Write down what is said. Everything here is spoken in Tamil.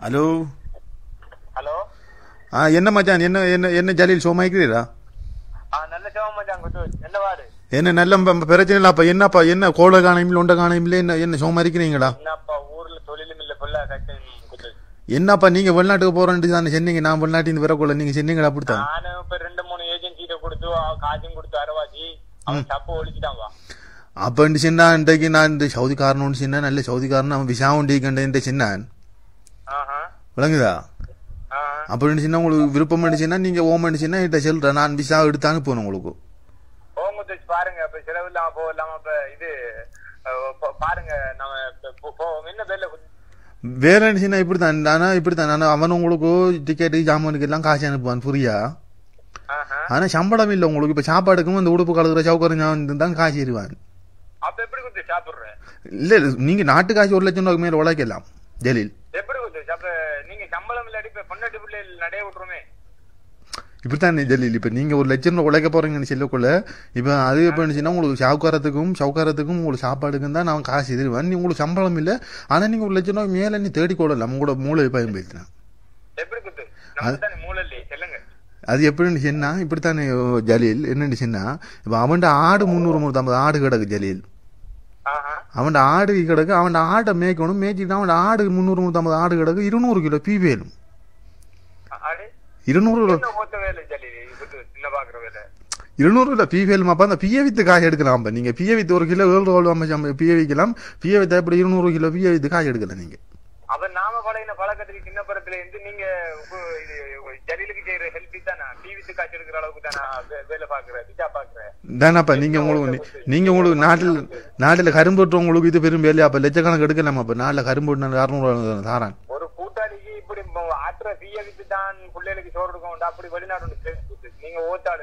ஹலோ. ஹலோ. என்ன மச்சான், என்ன என்ன என்ன ஜலீல் சோமாய்க்கிறீரா? நல்ல சோகம் மச்சான். என்ன வாடு என்ன நல்ல பிரச்சனை இல்ல. அப்ப என்னப்பா, என்ன கோள காணையும் ஒண்ட காணையும் என்ன என்ன சோமா இருக்கிறீங்களா? என்னப்பா ஊர்ல தொழிலும் இல்ல புள்ள கஷ்டம். என்னப்பா நீங்க வெளிநாட்டுக்கு போறேன்னு தானே சொன்னீங்க. நான் வெளிநாட்டின் வரக்குள்ள நீங்க சொன்னீங்களா? அப்படித்தான். நானும் இப்ப 2-3 ஏஜென்சிட்ட கொடுத்து காசும் கொடுத்து அரவாச்சி அவன் தப்பு ஒழிச்சுட்டான் வா. அப்ப சின்ன இன்றைக்கு நான் இந்த சவுதிக்காரனு சின்ன நல்ல சவுதிக்காரன் அவன் விசா உண்டிக்கின்ற சின்னான் விளங்குதா? அப்படின்னு சின்ன உங்களுக்கு விருப்பம் அடிச்சுன்னா நீங்க ஓம் அடிச்சுன்னா இட்ட சொல்றேன். நான் விசா எடுத்து அனுப்பணும் உங்களுக்கு. பாருங்க இப்ப செலவு இல்லாம போகலாம. இப்ப இது பாருங்க நம்ம என்ன வேலை வேற அடிச்சுன்னா இப்படித்தான். ஆனா இப்படித்தான் நான் அவன் உங்களுக்கு டிக்கெட்டு ஜாமானுக்கு எல்லாம் காசு அனுப்புவான் புரியா? ஆனா சம்பளம் இல்ல உங்களுக்கு. இப்ப சாப்பாடுக்கும் அந்த உடுப்பு கலக்குற சவுக்கரம் தான் காசு இருவான். அப்ப எப்படி கொடுத்து சாப்பிடுறேன்? இல்ல நீங்க நாட்டு காசு 1 லட்சம் ரூபாய்க்கு மேல உழைக்கலாம் ஜலீல். எப்படி கொடுத்து அப்ப நீங்க சம்பளம் இல்லாட்டி இப்ப பொண்டாட்டி பிள்ளை நடைய விட்டுருமே. இப்படித்தான் ஜலீல். இப்ப நீங்க 1 லட்சம் ரூபாய் உழைக்க போறீங்கன்னு சொல்லக்குள்ள இப்ப அது எப்ப இருந்துச்சுன்னா உங்களுக்கு சவுக்காரத்துக்கும் உங்களுக்கு சாப்பாடுக்கும் தான் நான் காசு எதிர்வேன். நீ உங்களுக்கு சம்பளம் இல்ல. ஆனா நீங்க 1 லட்சம் ரூபாய் மேல நீ தேடி கொள்ளலாம். உங்களோட மூளை பயன்படுத்தினா எப்படி கொடுத்து மூளை இல்லையே சொல்லுங்க. அது எப்படின்னு சொன்னா இப்படித்தானே ஜலீல். என்னன்னு சொன்னா இப்ப அவன் ஆடு 300-350 ஆடு கிடக்கு ஜலீல். அவன் ஆடு கிடக்கு. அவன் ஆட்டை மேய்க்கணும். மேய்ச்சிட்டு அவன் ஆடு 300-350 ஆடு கிடக்கு. 200 கிலோ பீ வேணும். 200 பீ வேலுமாப்பா. அந்த பிய வித்து காய் எடுக்கலாம். நீங்க பிய வித்து 1 கிலோ 7 ரூபாய் பிய விற்கலாம். பிய வித்து எப்படி 200 கிலோ பிய வித்து காய் எடுக்கலாம் நீங்க. அவன் நாம பழகின பழக்கத்துக்கு சின்ன படத்துல இருந்து நீங்க ஜலீலுக்கு செய்யற ஹெல்ப் தானா? டிவித்து காசு எடுக்கிற அளவுக்கு தானா வேலை பாக்குற விசா பாக்குற தானாப்பா? நீங்க உங்களுக்கு நாட்டுல கரும்பு போட்டு உங்களுக்கு இது பெரும் வேலையா? அப்ப லட்சக்கணக்கு எடுக்கலாமா? அப்ப நாட்டுல கரும்பு போட்டு 600 தாரான். ஒரு கூட்டாளிக்கு இப்படி ஆற்ற தீய வித்து தான் பிள்ளைகளுக்கு சோறு இருக்கும். அப்படி வெளிநாடு நீங்க ஓத்தாடு